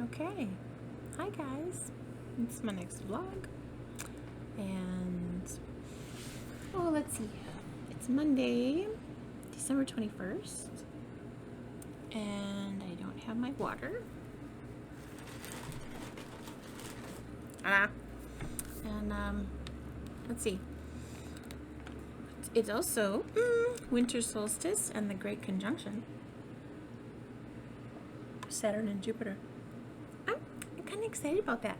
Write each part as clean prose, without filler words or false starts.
Okay, hi guys, it's my next vlog, and let's see, it's Monday, December 21st, and I don't have my water, and let's see, it's also winter solstice and the great conjunction, Saturn and Jupiter. I'm kind of excited about that.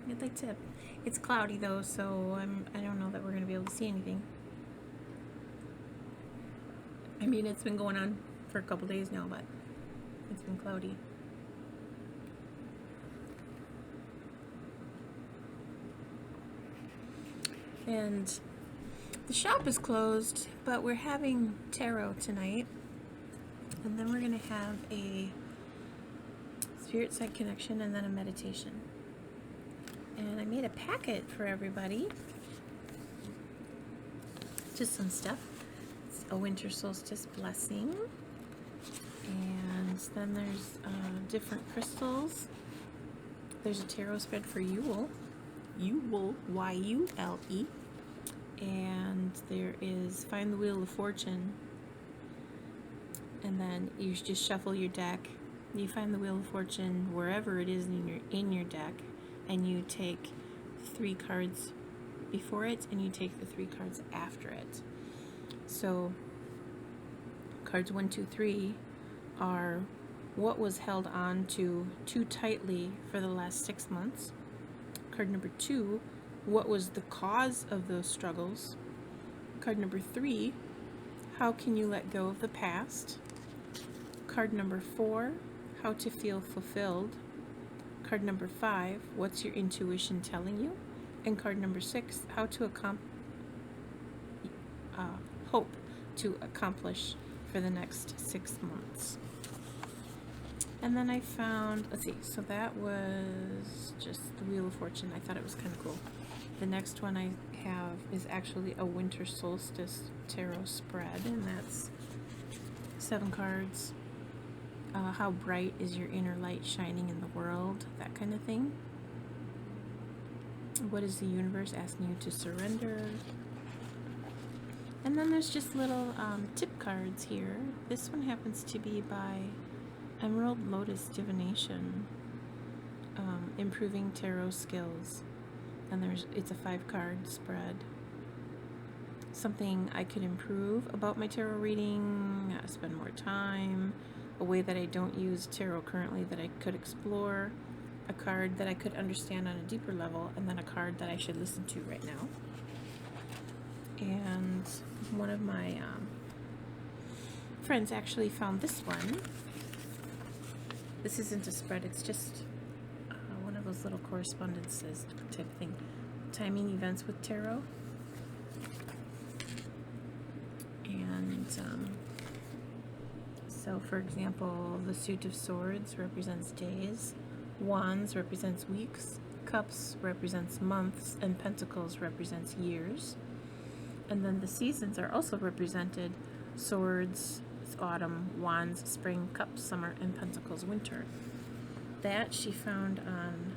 I'd like to. It's cloudy though, so I don't know that we're gonna be able to see anything. I mean, it's been going on for a couple days now, but it's been cloudy. And the shop is closed, but we're having tarot tonight, and then we're gonna have a spirit side connection and then a meditation. And I made a packet for everybody. Just some stuff. It's a winter solstice blessing. And then there's different crystals. There's a tarot spread for Yule. Yule, Y-U-L-E. And there is Find the Wheel of Fortune. And then you just shuffle your deck. You find the Wheel of Fortune wherever it is in your deck. And you take 3 cards before it, and you take the 3 cards after it. So cards 1, 2, 3 are what was held on to too tightly for the last 6 months. Card number 2, what was the cause of those struggles. Card number 3, how can you let go of the past. Card number 4, how to feel fulfilled. Card number 5, what's your intuition telling you? And card number 6, how to hope to accomplish for the next 6 months. And then I found, let's see, so that was just the Wheel of Fortune. I thought it was kind of cool. The next one I have is actually a winter solstice tarot spread, and that's 7 cards. How bright is your inner light shining in the world, that kind of thing. What is the universe asking you to surrender? And then there's just little tip cards here. This one happens to be by Emerald Lotus Divination, improving tarot skills. And it's a 5-card spread. Something I could improve about my tarot reading, spend more time, a way that I don't use tarot currently that I could explore, a card that I could understand on a deeper level, and then a card that I should listen to right now. And one of my friends actually found this one. This isn't a spread, it's just one of those little correspondences type thing. Timing events with tarot. And so, for example, the Suit of Swords represents days, Wands represents weeks, Cups represents months, and Pentacles represents years. And then the seasons are also represented: Swords, autumn; Wands, spring; Cups, summer; and Pentacles, winter. That she found on,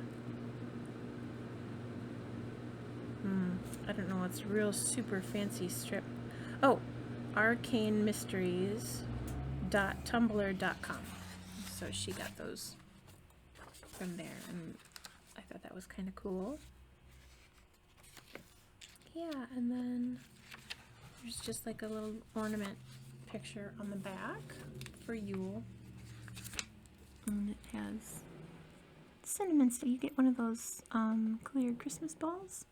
I don't know, it's a real super fancy strip. Oh, arcanemysteries.tumblr.com. So she got those from there, and I thought that was kind of cool. Yeah, and then there's just like a little ornament picture on the back for Yule. And it has cinnamon stick. You get one of those clear Christmas balls.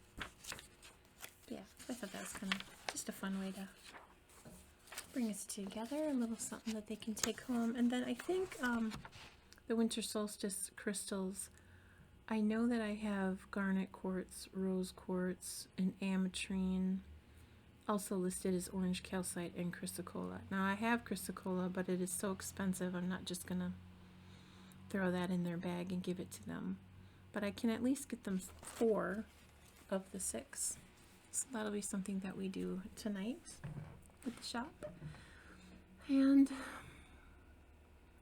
Yeah, I thought that was kind of just a fun way to bring us together. A little something that they can take home. And then I think the winter solstice crystals, I know that I have garnet quartz, rose quartz, and ametrine, also listed as orange calcite and chrysocolla. Now I have chrysocolla, but it is so expensive, I'm not just gonna throw that in their bag and give it to them. But I can at least get them 4 of the 6. So that'll be something that we do tonight at the shop. And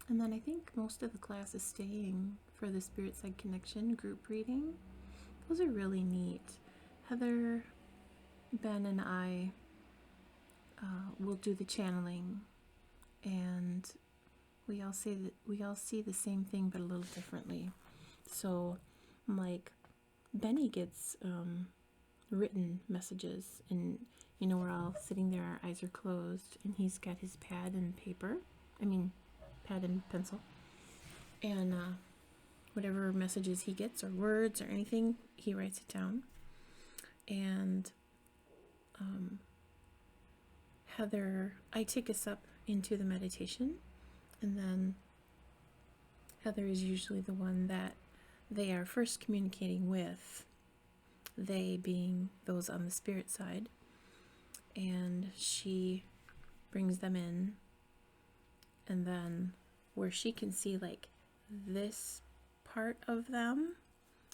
And then I think most of the class is staying for the Spirit Side Connection group reading. Those are really neat. Heather, Ben, and I will do the channeling, and we all see the same thing but a little differently. So, like, Benny gets written messages, and we're all sitting there, our eyes are closed, and he's got his pad and pencil, and whatever messages he gets, or words, or anything, he writes it down. And Heather, I take us up into the meditation, and then Heather is usually the one that they are first communicating with, they being those on the spirit side, and she brings them in, and then where she can see like this part of them,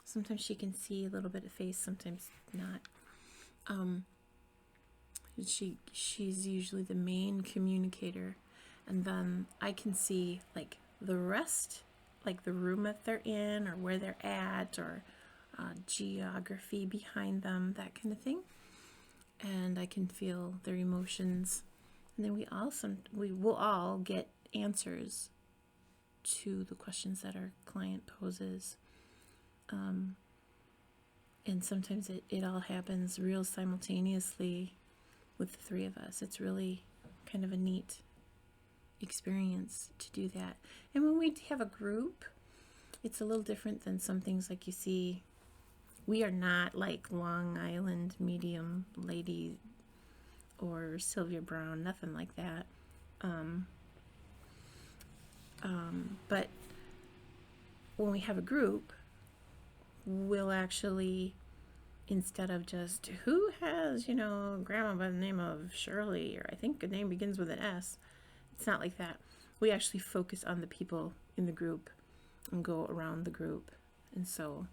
sometimes she can see a little bit of face, sometimes not. She's usually the main communicator, and then I can see like the rest, like the room that they're in, or where they're at, or geography behind them, that kind of thing. And I can feel their emotions, and then we will all get answers to the questions that our client poses. And sometimes it all happens real simultaneously with the three of us. It's really kind of a neat experience to do that. And when we have a group, it's a little different than some things like you see. We are not like Long Island Medium Lady or Sylvia Brown, nothing like that. But when we have a group, we'll actually, instead of just who has, grandma by the name of Shirley, or I think a name begins with an S, it's not like that. We actually focus on the people in the group and go around the group. And so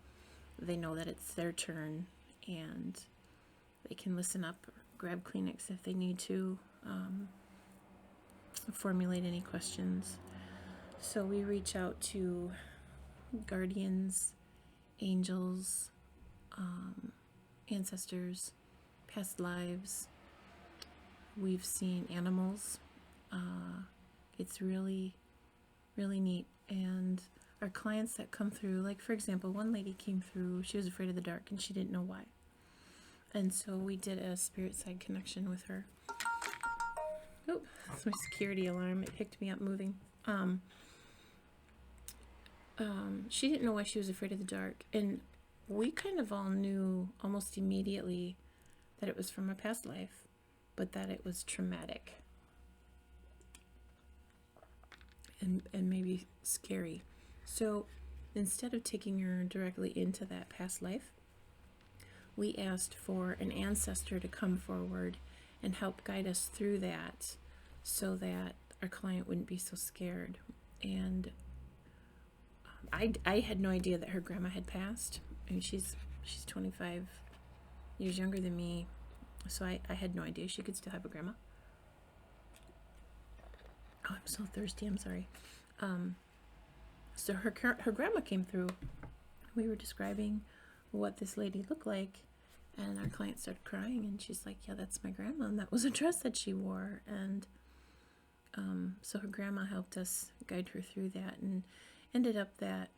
they know that it's their turn, and they can listen up or grab Kleenex if they need to, formulate any questions. So we reach out to guardians, angels, ancestors, past lives. We've seen animals. It's really, really neat. And our clients that come through, like for example, one lady came through, she was afraid of the dark and she didn't know why. And so we did a spirit side connection with her. Oh, that's my security alarm. It picked me up moving. She didn't know why she was afraid of the dark. And we kind of all knew almost immediately that it was from a past life, but that it was traumatic and maybe scary. So instead of taking her directly into that past life, we asked for an ancestor to come forward and help guide us through that so that our client wouldn't be so scared. And I had no idea that her grandma had passed. I mean, she's 25 years younger than me, so I had no idea she could still have a grandma. Oh, I'm so thirsty. I'm sorry. So her grandma came through. We were describing what this lady looked like, and our client started crying, and she's like, yeah, that's my grandma, and that was a dress that she wore. And so her grandma helped us guide her through that, and ended up that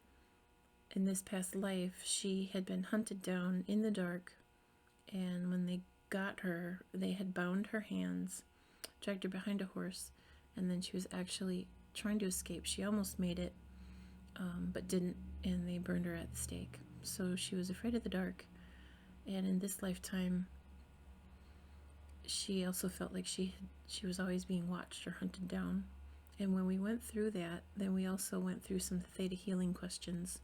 in this past life she had been hunted down in the dark, and when they got her, they had bound her hands, dragged her behind a horse, and then she was actually trying to escape. She almost made it, but didn't, and they burned her at the stake. So she was afraid of the dark, and in this lifetime she also felt like she was always being watched or hunted down. And when we went through that, then we also went through some theta healing questions.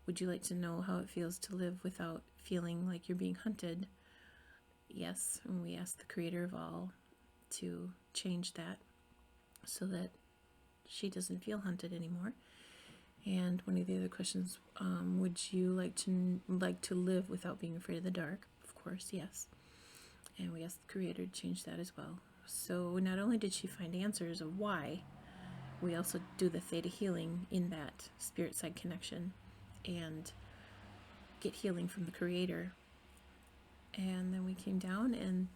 Would you like to know how it feels to live without feeling like you're being hunted? Yes, and we asked the creator of all to change that so that she doesn't feel hunted anymore. And one of the other questions, would you like to live without being afraid of the dark? Of course, yes. And we asked the creator to change that as well. So not only did she find answers of why, we also do the theta healing in that spirit side connection and get healing from the creator. And then we came down, and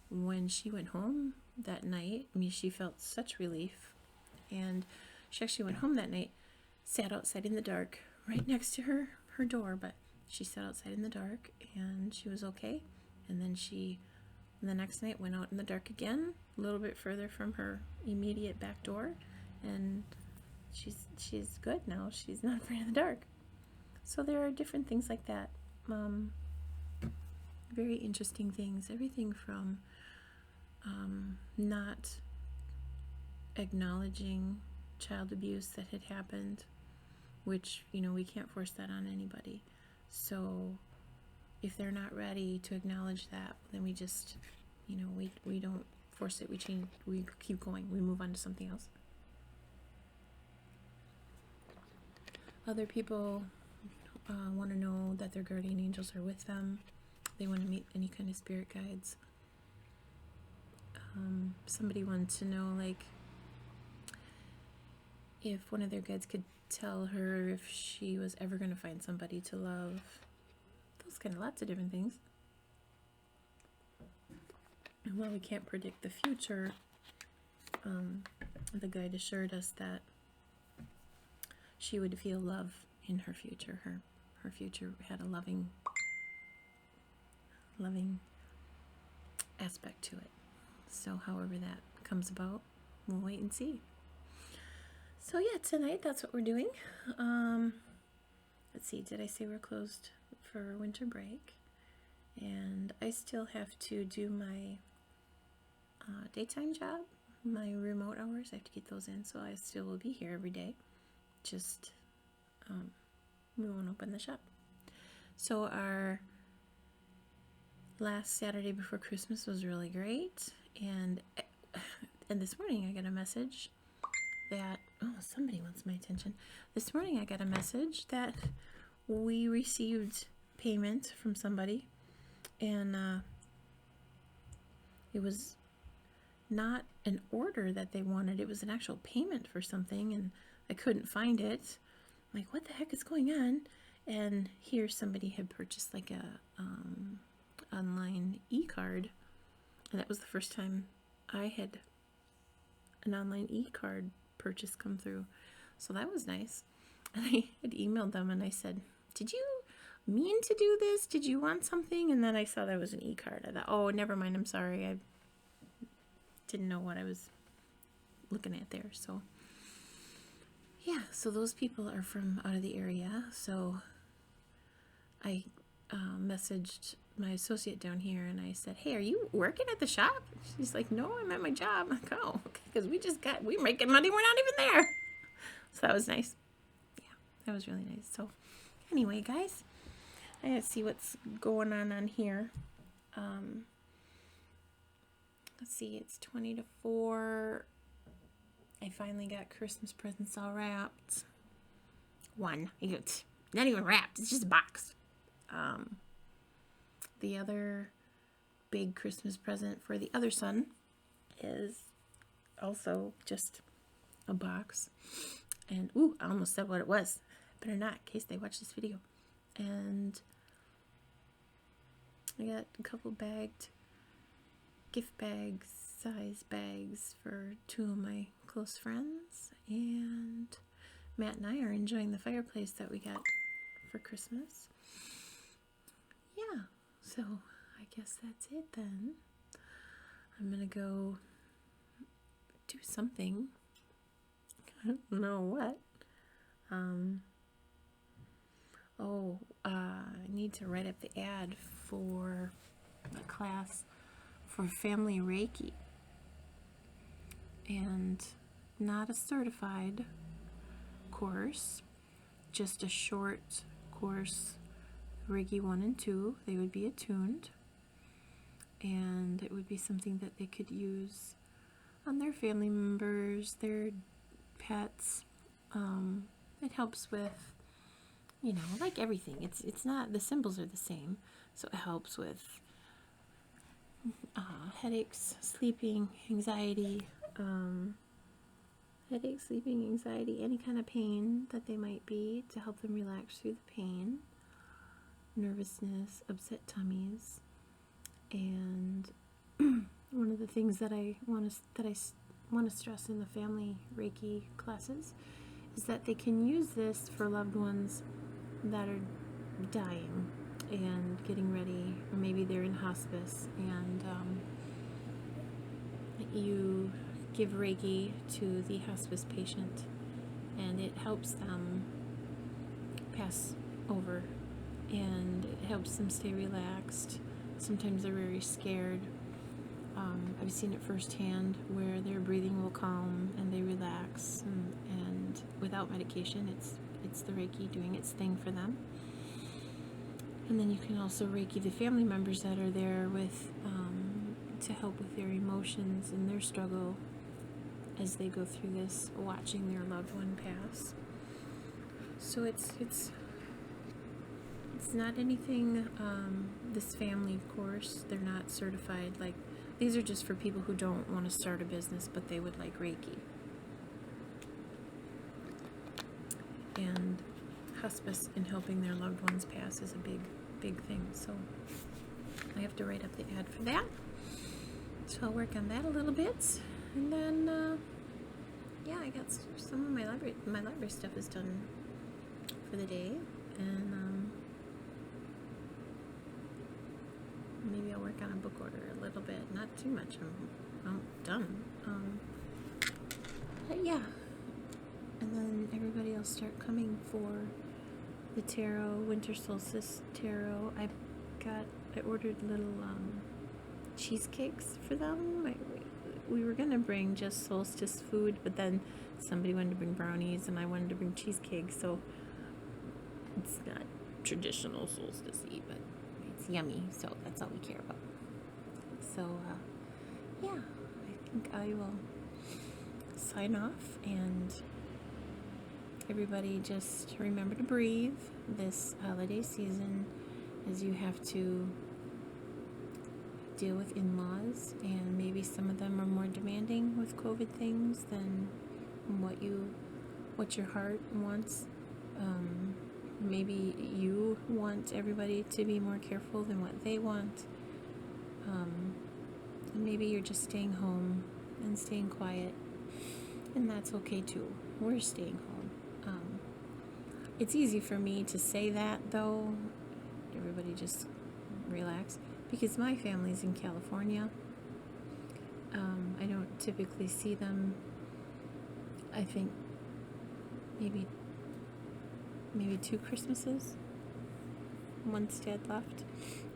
when she went home that night, I mean, she felt such relief. And she actually went home that night, sat outside in the dark, right next to her door, but she sat outside in the dark, and she was okay. And then she, the next night, went out in the dark again, a little bit further from her immediate back door, and she's good now. She's not afraid of the dark. So there are different things like that. Very interesting things. Everything from not acknowledging child abuse that had happened, which, you know, we can't force that on anybody. So if they're not ready to acknowledge that, then we just, you know, we don't force it. We change, we keep going, we move on to something else. Other people want to know that their guardian angels are with them. They want to meet any kind of spirit guides. Somebody wanted to know, like, if one of their guides could tell her if she was ever going to find somebody to love. Those kind of lots of different things. And while we can't predict the future, the guide assured us that she would feel love in her future. Her future had a loving aspect to it. So however that comes about, we'll wait and see. So yeah, tonight that's what we're doing. Let's see, did I say we're closed for winter break? And I still have to do my daytime job, my remote hours. I have to get those in, so I still will be here every day. Just we won't open the shop. So our last Saturday before Christmas was really great, and this morning I got a message that, oh, somebody wants my attention. This morning I got a message that we received payment from somebody, and it was not an order that they wanted. It was an actual payment for something, and I couldn't find it. I'm like, what the heck is going on? And here somebody had purchased like a online e-card, and that was the first time I had an online e-card purchase come through. So that was nice. And I had emailed them and I said, did you mean to do this? Did you want something? And then I saw that was an e-card. I thought, oh, never mind, I'm sorry. I didn't know what I was looking at there. So yeah, so those people are from out of the area. So I messaged my associate down here and I said, hey, are you working at the shop? She's like, no, I'm at my job. I'm like, oh, okay, because we're making money, we're not even there. So that was nice. Yeah, that was really nice. So anyway, guys, I gotta see what's going on here. Let's see, it's 20 to 4. I finally got Christmas presents all wrapped. One. Not even wrapped, it's just a box. The other big Christmas present for the other son is also just a box. And, ooh, I almost said what it was. Better not, in case they watch this video. And I got a couple gift bags, size bags for 2 of my close friends. And Matt and I are enjoying the fireplace that we got for Christmas. Yeah, so I guess that's it then. I'm gonna go do something. I don't know what. I need to write up the ad for a class for family Reiki. And not a certified course, just a short course, Reiki 1 and 2. They would be attuned, and it would be something that they could use on their family members, their pets. It helps with, you know, like everything. It's not, the symbols are the same, so it helps with headaches, sleeping, anxiety, headache, sleeping, anxiety, any kind of pain that they might be, to help them relax through the pain, nervousness, upset tummies. And one of the things that I want to stress in the family Reiki classes is that they can use this for loved ones that are dying and getting ready, or maybe they're in hospice, and you give Reiki to the hospice patient, and it helps them pass over, and it helps them stay relaxed. Sometimes they're very scared. I've seen it firsthand where their breathing will calm and they relax, and without medication, it's the Reiki doing its thing for them. And then you can also Reiki the family members that are there with to help with their emotions and their struggle as they go through this, watching their loved one pass. So it's not anything, this family course, they're not certified. Like, these are just for people who don't want to start a business, but they would like Reiki. And hospice and helping their loved ones pass is a big thing. So I have to write up the ad for that. So I'll work on that a little bit. And then, yeah, I got some of my library stuff is done for the day. And, maybe I'll work on a book order a little bit, not too much. I'm done. But yeah, and then everybody will start coming for the tarot, winter solstice tarot. I ordered little cheesecakes for them. We were gonna bring just solstice food, but then somebody wanted to bring brownies, and I wanted to bring cheesecake. So it's not traditional solstice-y, but it's yummy, so that's all we care about. So yeah, I think I will sign off, and everybody just remember to breathe this holiday season, as you have to deal with in-laws, and maybe some of them are more demanding with COVID things than what your heart wants. Maybe you want everybody to be more careful than what they want. And maybe you're just staying home and staying quiet, and that's okay too. We're staying home. It's easy for me to say that, though. Everybody just relax, because my family's in California. I don't typically see them. I think maybe 2 Christmases. Once Dad left.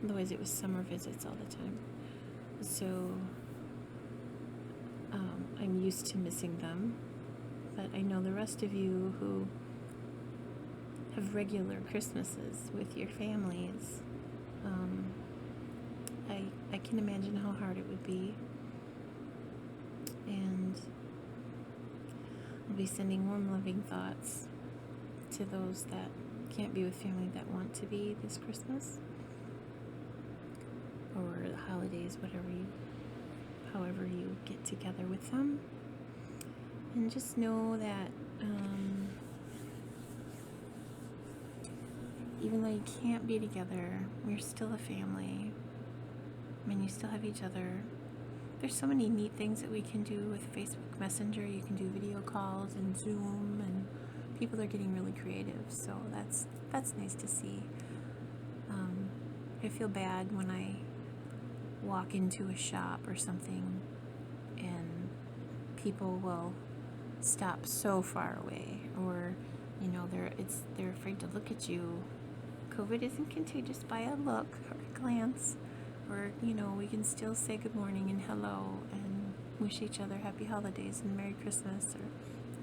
Otherwise it was summer visits all the time. So I'm used to missing them. But I know the rest of you who have regular Christmases with your families, I can imagine how hard it would be. And I'll be sending warm, loving thoughts to those that can't be with family that want to be this Christmas or the holidays, however you get together with them. And just know that even though you can't be together, you're still a family. I mean, you still have each other. There's so many neat things that we can do with Facebook Messenger. You can do video calls and Zoom, and people are getting really creative, so that's nice to see. I feel bad when I walk into a shop or something and people will stop so far away, or they're afraid to look at you. COVID isn't contagious by a look or a glance, or we can still say good morning and hello and wish each other happy holidays and Merry Christmas, or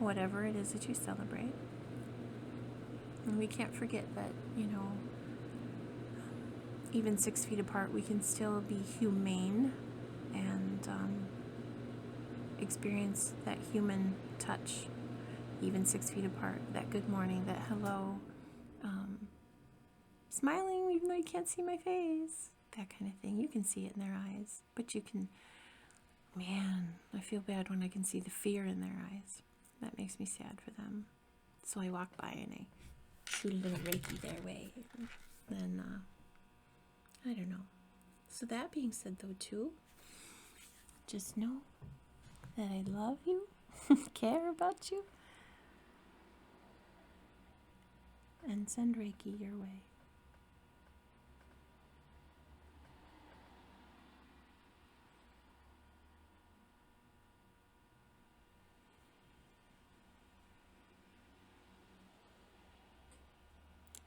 whatever it is that you celebrate. And we can't forget that, even 6 feet apart, we can still be humane and experience that human touch, even 6 feet apart, that good morning, that hello, smiling even though you can't see my face, that kind of thing. You can see it in their eyes, but I feel bad when I can see the fear in their eyes. That makes me sad for them. So I walk by and I shoot a little Reiki their way. Then, I don't know. So that being said, though, too, just know that I love you, care about you, and send Reiki your way.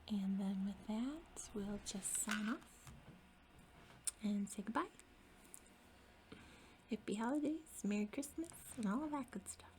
And then with that, we'll just sign off and say goodbye. Happy holidays, Merry Christmas, and all of that good stuff.